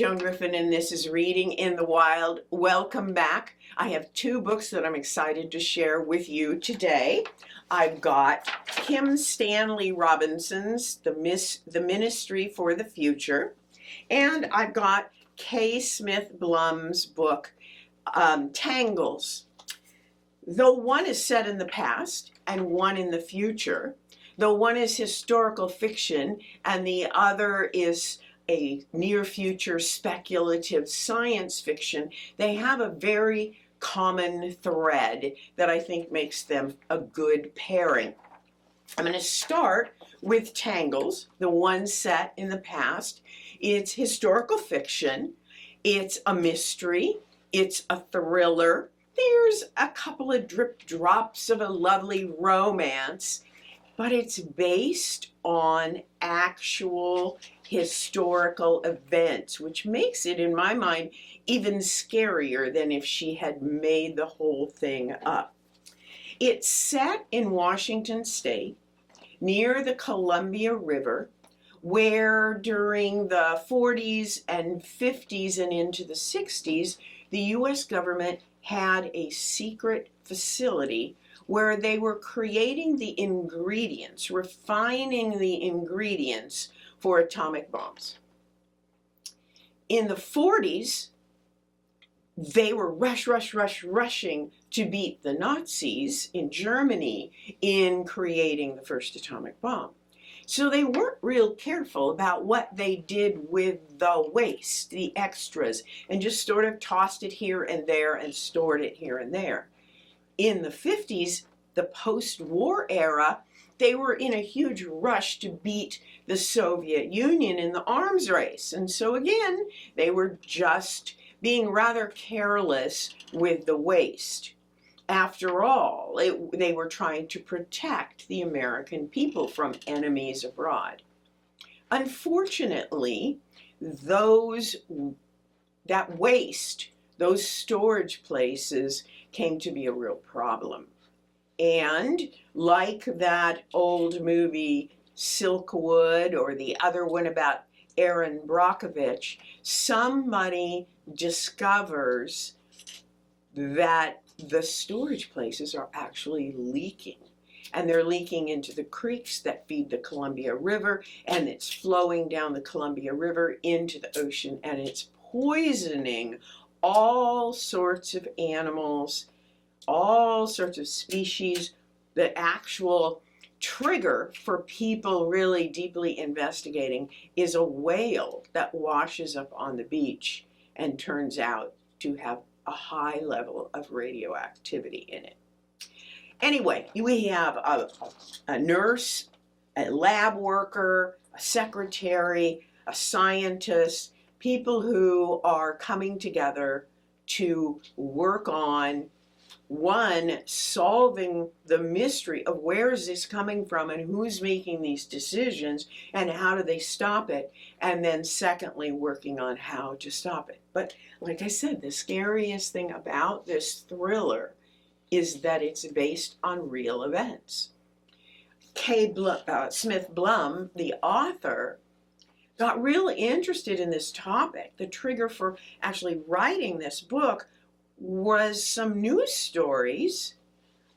Joan Griffin, and this is Reading in the Wild. Welcome back. I have two books that I'm excited to share with you today. I've got Kim Stanley Robinson's The Ministry for the Future, and I've got Kay Smith Blum's book, Tangles. Though one is set in the past and one in the future, though one is historical fiction and the other is a near-future speculative science fiction, they have a very common thread that I think makes them a good pairing. I'm going to start with Tangles, the one set in the past. It's historical fiction, it's a mystery, it's a thriller, there's a couple of drip drops of a lovely romance, but it's based on actual historical events, which makes it, in my mind, even scarier than if she had made the whole thing up. It's set in Washington State, near the Columbia River, where during the 40s and 50s and into the 60s, the U.S. government had a secret facility where they were creating the ingredients, refining the ingredients for atomic bombs. In the 40s, they were rushing to beat the Nazis in Germany in creating the first atomic bomb. So they weren't real careful about what they did with the waste, the extras, and just sort of tossed it here and there and stored it here and there. In the 50s, the post-war era, they were in a huge rush to beat the Soviet Union in the arms race. And so again, they were just being rather careless with the waste. After all, they were trying to protect the American people from enemies abroad. Unfortunately, that waste, those storage places, came to be a real problem. And like that old movie Silkwood or the other one about Erin Brockovich, somebody discovers that the storage places are actually leaking. And they're leaking into the creeks that feed the Columbia River, and it's flowing down the Columbia River into the ocean, and it's poisoning all sorts of animals, all sorts of species. The actual trigger for people really deeply investigating is a whale that washes up on the beach and turns out to have a high level of radioactivity in it. Anyway, we have a nurse, a lab worker, a secretary, a scientist, people who are coming together to work on, one, solving the mystery of where is this coming from and who's making these decisions and how do they stop it, and then secondly, working on how to stop it. But like I said, the scariest thing about this thriller is that it's based on real events. Kay Smith Blum, the author, got really interested in this topic. The trigger for actually writing this book was some news stories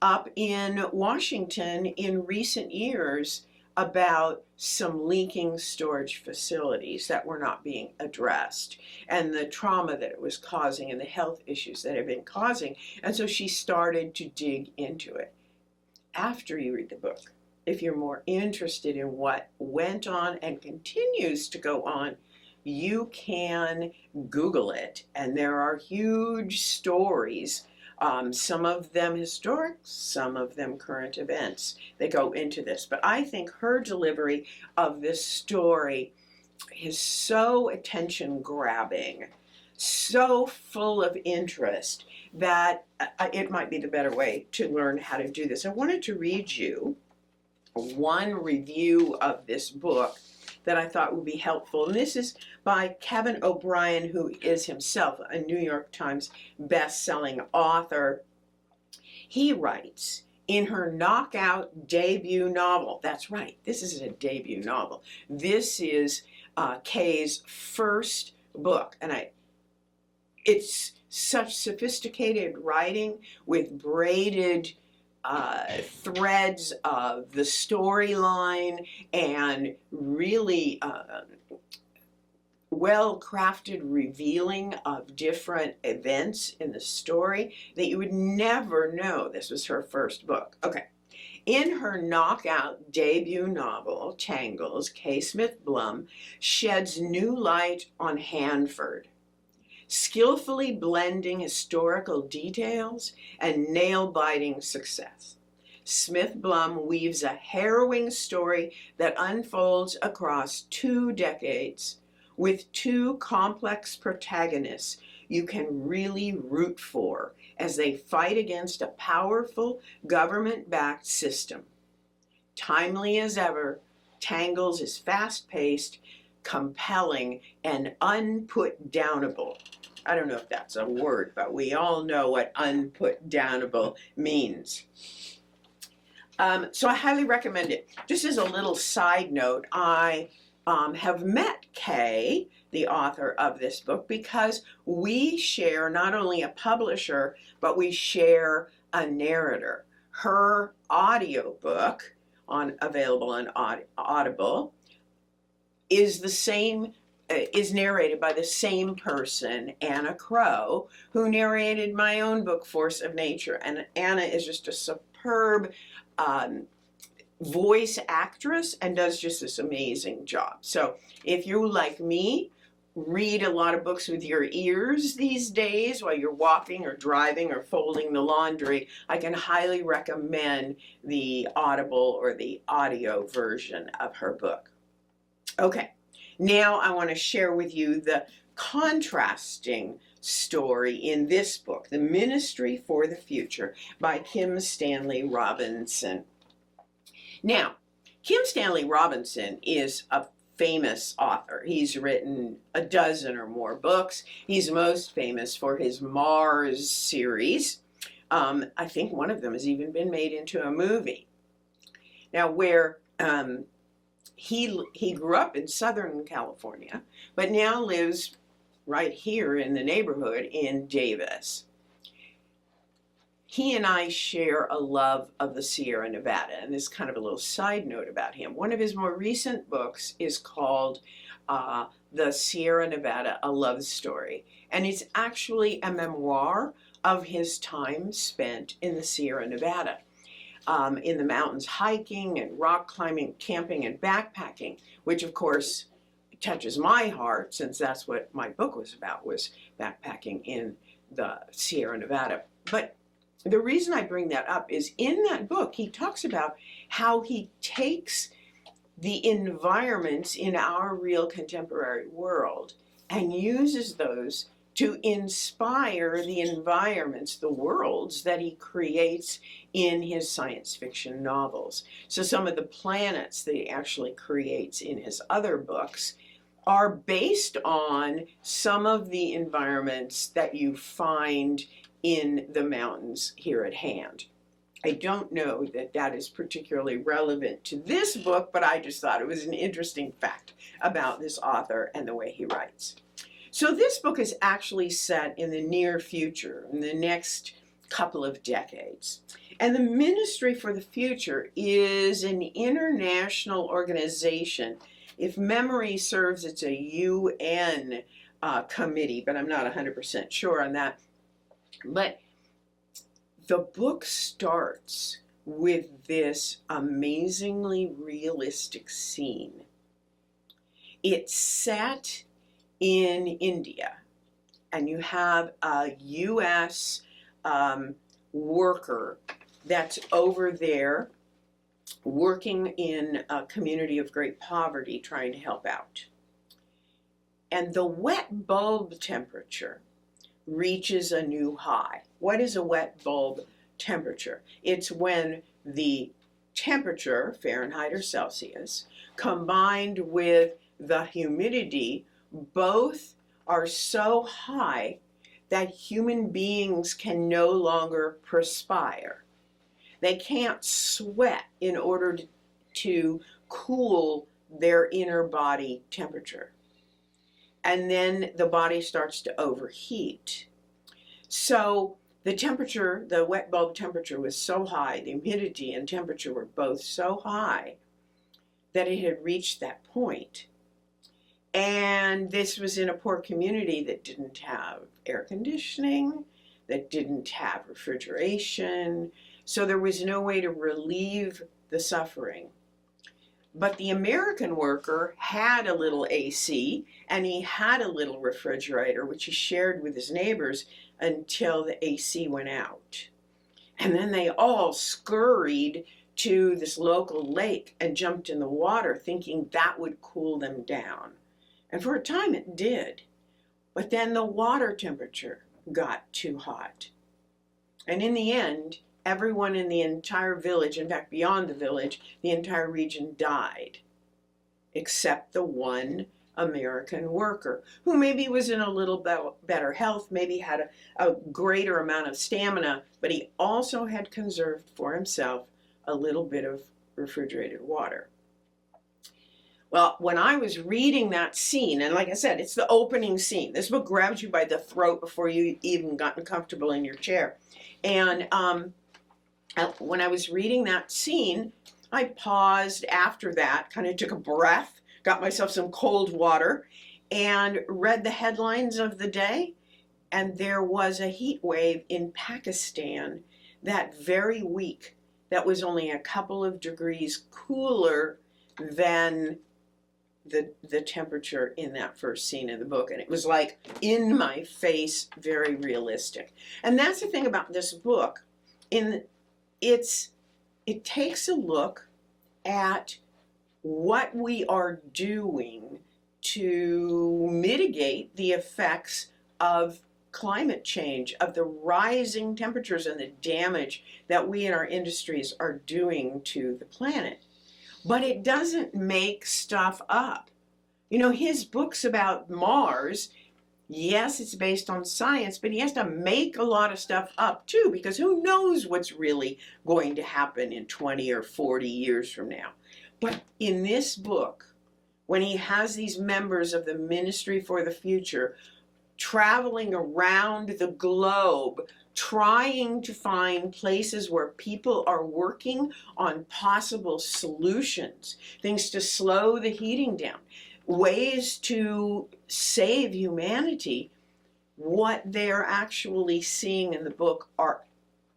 up in Washington in recent years about some leaking storage facilities that were not being addressed and the trauma that it was causing and the health issues that it had been causing. And so she started to dig into it. After you read the book, if you're more interested in what went on and continues to go on, you can Google it, and there are huge stories, some of them historic, some of them current events that go into this. But I think her delivery of this story is so attention-grabbing, so full of interest, that it might be the better way to learn how to do this. I wanted to read you one review of this book that I thought would be helpful. And this is by Kevin O'Brien, who is himself a New York Times best-selling author. He writes, in her knockout debut novel, that's right, this is a debut novel. This is Kay's first book, and it's such sophisticated writing with braided threads of the storyline and really well-crafted revealing of different events in the story that you would never know this was her first book. Okay. In her knockout debut novel, Tangles, Kay Smith Blum sheds new light on Hanford, skillfully blending historical details and nail-biting success. Smith Blum weaves a harrowing story that unfolds across 2 decades with 2 complex protagonists you can really root for as they fight against a powerful government-backed system. Timely as ever, Tangles is fast-paced, compelling, and unput-downable. I don't know if that's a word, but we all know what unput-downable means. So I highly recommend it. Just as a little side note, I have met Kay, the author of this book, because we share not only a publisher, but we share a narrator. Her audiobook, available on Audible, is the same, is narrated by the same person, Anna Crow, who narrated my own book, Force of Nature. And Anna is just a superb voice actress and does just this amazing job. So if you, like me, read a lot of books with your ears these days while you're walking or driving or folding the laundry, I can highly recommend the Audible or the audio version of her book. Okay, now I want to share with you the contrasting story in this book, The Ministry for the Future by Kim Stanley Robinson. Now, Kim Stanley Robinson is a famous author. He's written a dozen or more books. He's most famous for his Mars series. I think one of them has even been made into a movie. Now, where he grew up in Southern California, but now lives right here in the neighborhood in Davis. He and I share a love of the Sierra Nevada, and this is kind of a little side note about him. One of his more recent books is called The Sierra Nevada, A Love Story, and it's actually a memoir of his time spent in the Sierra Nevada, in the mountains, hiking and rock climbing, camping and backpacking, which of course touches my heart, since that's what my book was about, was backpacking in the Sierra Nevada. But the reason I bring that up is in that book, he talks about how he takes the environments in our real contemporary world and uses those to inspire the environments, the worlds that he creates in his science fiction novels. So some of the planets that he actually creates in his other books are based on some of the environments that you find in the mountains here at hand. I don't know that that is particularly relevant to this book, but I just thought it was an interesting fact about this author and the way he writes. So this book is actually set in the near future, in the next couple of decades. And the Ministry for the Future is an international organization. If memory serves, it's a UN committee, but I'm not 100% sure on that. But the book starts with this amazingly realistic scene. It's set in India, and you have a U.S. Worker that's over there working in a community of great poverty, trying to help out. And the wet bulb temperature reaches a new high. What is a wet bulb temperature? It's when the temperature, Fahrenheit or Celsius, combined with the humidity, both are so high that human beings can no longer perspire. They can't sweat in order to cool their inner body temperature. and then the body starts to overheat. So the temperature, the wet bulb temperature was so high, the humidity and temperature were both so high that it had reached that point. And this was in a poor community that didn't have air conditioning, that didn't have refrigeration, so there was no way to relieve the suffering. But the American worker had a little AC, and he had a little refrigerator, which he shared with his neighbors until the AC went out. And then they all scurried to this local lake and jumped in the water, thinking that would cool them down. And for a time it did. But then the water temperature got too hot. And in the end, everyone in the entire village, in fact, beyond the village, the entire region died, except the one American worker, who maybe was in a little better health, maybe had a greater amount of stamina, but he also had conserved for himself a little bit of refrigerated water. Well, when I was reading that scene, and like I said, it's the opening scene. This book grabs you by the throat before you even gotten comfortable in your chair. And when I was reading that scene, I paused after that, kind of took a breath, got myself some cold water, and read the headlines of the day. And there was a heat wave in Pakistan that very week that was only a couple of degrees cooler than the temperature in that first scene of the book. And it was like in my face, very realistic. And that's the thing about this book. It takes a look at what we are doing to mitigate the effects of climate change, of the rising temperatures and the damage that we in our industries are doing to the planet. But it doesn't make stuff up. You know, his books about Mars, yes, it's based on science, but he has to make a lot of stuff up too, because who knows what's really going to happen in 20 or 40 years from now. But in this book, when he has these members of the Ministry for the Future traveling around the globe, trying to find places where people are working on possible solutions, things to slow the heating down, ways to save humanity, what they're actually seeing in the book are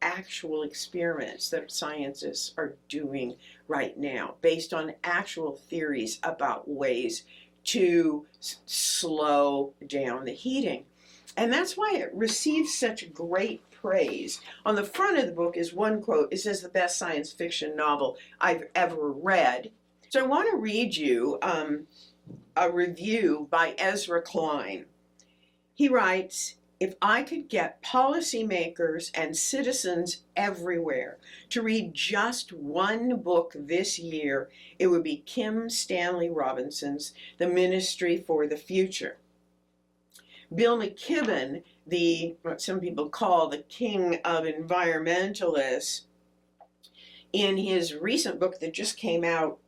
actual experiments that scientists are doing right now based on actual theories about ways to slow down the heating. And that's why it receives such great praise. On the front of the book is one quote. It says, "The best science fiction novel I've ever read." So I want to read you a review by Ezra Klein. He writes, "If I could get policymakers and citizens everywhere to read just one book this year, it would be Kim Stanley Robinson's The Ministry for the Future." Bill McKibben, what some people call the king of environmentalists, in his recent book that just came out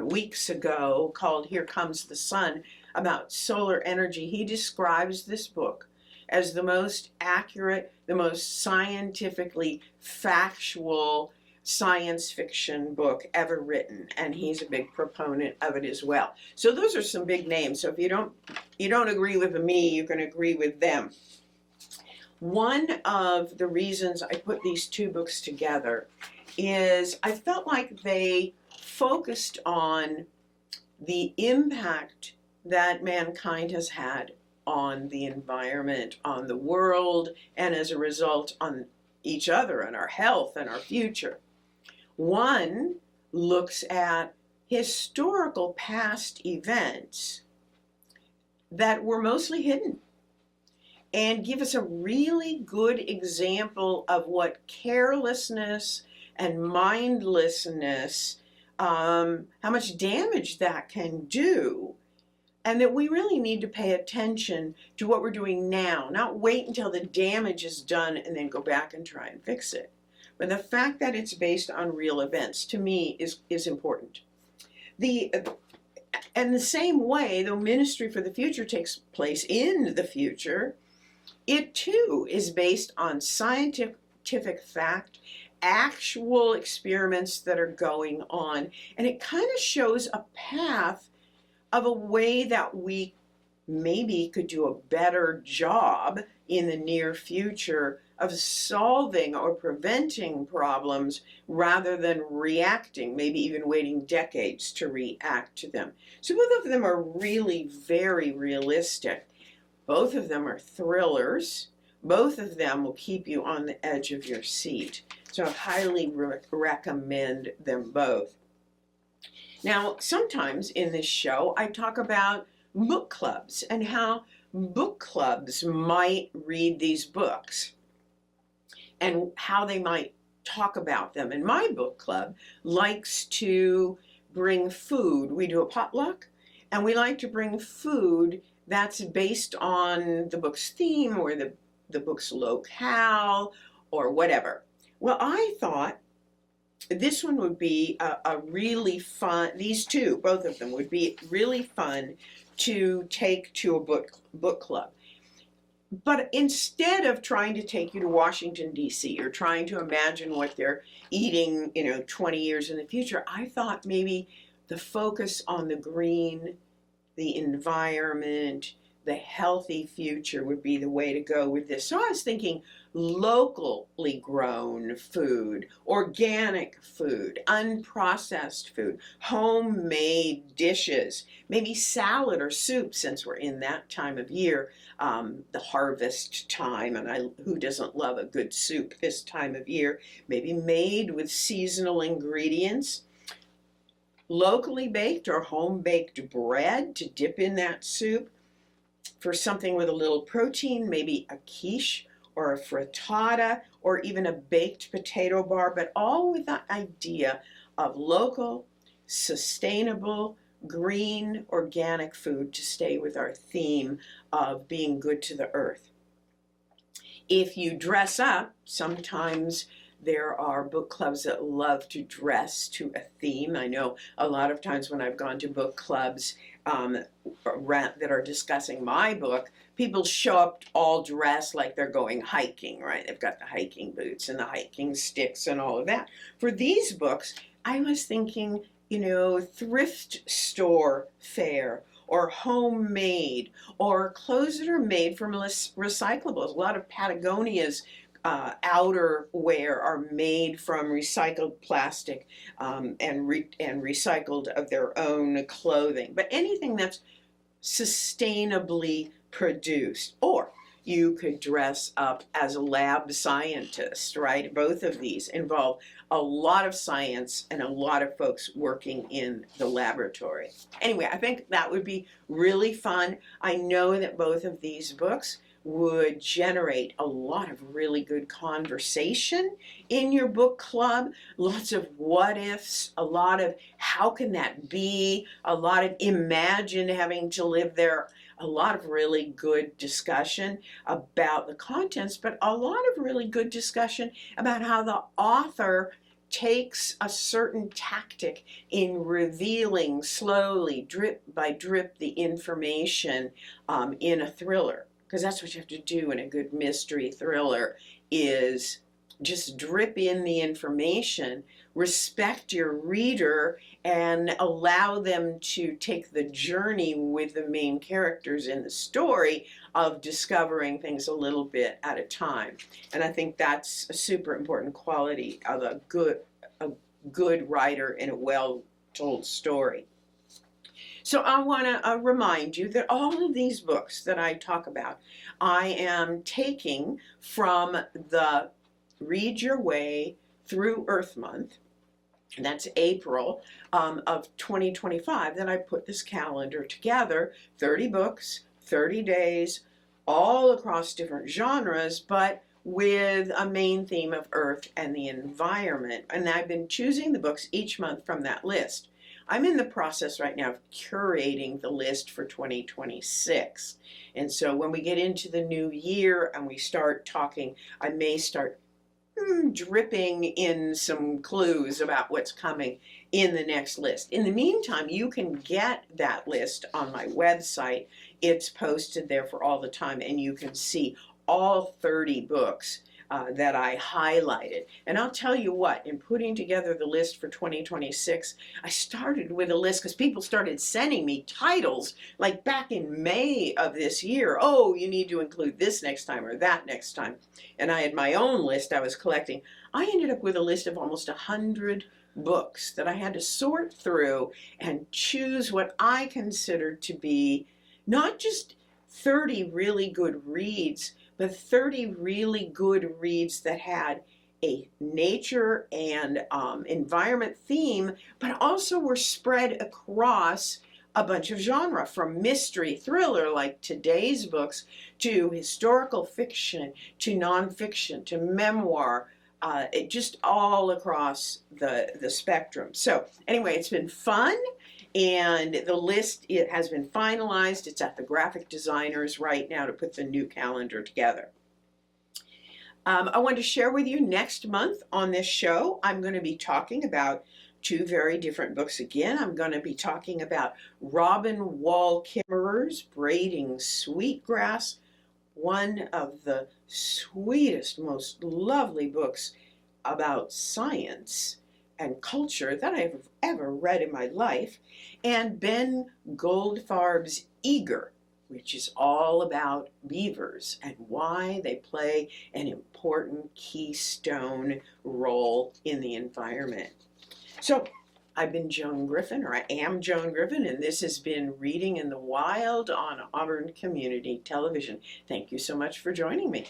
weeks ago called Here Comes the Sun, about solar energy, he describes this book as the most accurate, the most scientifically factual science fiction book ever written, and he's a big proponent of it as well. So those are some big names. So if you don't agree with me, you can agree with them. One of the reasons I put these two books together is I felt like they focused on the impact that mankind has had on the environment, on the world, and as a result on each other and our health and our future. One looks at historical past events that were mostly hidden and give us a really good example of what carelessness and mindlessness, how much damage that can do, and that we really need to pay attention to what we're doing now, not wait until the damage is done and then go back and try and fix it. But the fact that it's based on real events, to me, is important. And the same way, though Ministry for the Future takes place in the future, it too is based on scientific fact, actual experiments that are going on, and it kind of shows a path of a way that we maybe could do a better job in the near future of solving or preventing problems rather than reacting, maybe even waiting decades to react to them. So both of them are really very realistic. Both of them are thrillers. Both of them will keep you on the edge of your seat. So I highly recommend them both. Now, sometimes in this show, I talk about book clubs and how book clubs might read these books and how they might talk about them. And my book club likes to bring food. We do a potluck, and we like to bring food that's based on the book's theme or the book's locale or whatever. Well, I thought this one would be a really fun, these two, both of them, would be really fun to take to a book club. But instead of trying to take you to Washington, D.C., or trying to imagine what they're eating, 20 years in the future, I thought maybe the focus on the green, the environment, the healthy future would be the way to go with this. So I was thinking locally grown food, organic food, unprocessed food, homemade dishes, maybe salad or soup, since we're in that time of year, the harvest time, and who doesn't love a good soup this time of year, maybe made with seasonal ingredients, locally baked or home-baked bread to dip in that soup. For something with a little protein, maybe a quiche or a frittata or even a baked potato bar, but all with the idea of local, sustainable, green, organic food to stay with our theme of being good to the earth. If you dress up, sometimes there are book clubs that love to dress to a theme. I know a lot of times when I've gone to book clubs that are discussing my book, people show up all dressed like they're going hiking, right? They've got the hiking boots and the hiking sticks and all of that. For these books, I was thinking, thrift store fare, or homemade, or clothes that are made from recyclables. A lot of Patagonia's outerwear are made from recycled plastic and recycled of their own clothing. But anything that's sustainably produced. Or you could dress up as a lab scientist, right? Both of these involve a lot of science and a lot of folks working in the laboratory. Anyway, I think that would be really fun. I know that both of these books would generate a lot of really good conversation in your book club, lots of what ifs, a lot of how can that be, a lot of imagine having to live there, a lot of really good discussion about the contents, but a lot of really good discussion about how the author takes a certain tactic in revealing slowly, drip by drip, the information in a thriller. Because that's what you have to do in a good mystery thriller, is just drip in the information, respect your reader, and allow them to take the journey with the main characters in the story of discovering things a little bit at a time. And I think that's a super important quality of a good writer in a well-told story. So I want to remind you that all of these books that I talk about, I am taking from the Read Your Way Through Earth Month. That's April of 2025 that I put this calendar together. 30 books, 30 days, all across different genres, but with a main theme of Earth and the environment. And I've been choosing the books each month from that list. I'm in the process right now of curating the list for 2026. And so when we get into the new year and we start talking, I may start dripping in some clues about what's coming in the next list. In the meantime, you can get that list on my website. It's posted there for all the time, and you can see all 30 books that I highlighted. And I'll tell you what, in putting together the list for 2026, I started with a list because people started sending me titles like back in May of this year. Oh, you need to include this next time or that next time. And I had my own list I was collecting. I ended up with a list of almost 100 books that I had to sort through and choose what I considered to be not just 30 really good reads, but 30 really good reads that had a nature and environment theme, but also were spread across a bunch of genre, from mystery, thriller, like today's books, to historical fiction, to nonfiction, to memoir, just all across the spectrum. So anyway, it's been fun. And the list, it has been finalized. It's at the graphic designers right now to put the new calendar together. I want to share with you next month on this show, I'm going to be talking about two very different books again. I'm going to be talking about Robin Wall Kimmerer's Braiding Sweetgrass, one of the sweetest, most lovely books about science and culture that I've ever read in my life, and Ben Goldfarb's Eager, which is all about beavers and why they play an important keystone role in the environment. So I've been Joan Griffin, or I am Joan Griffin, and this has been Reading in the Wild on Auburn Community Television. Thank you so much for joining me.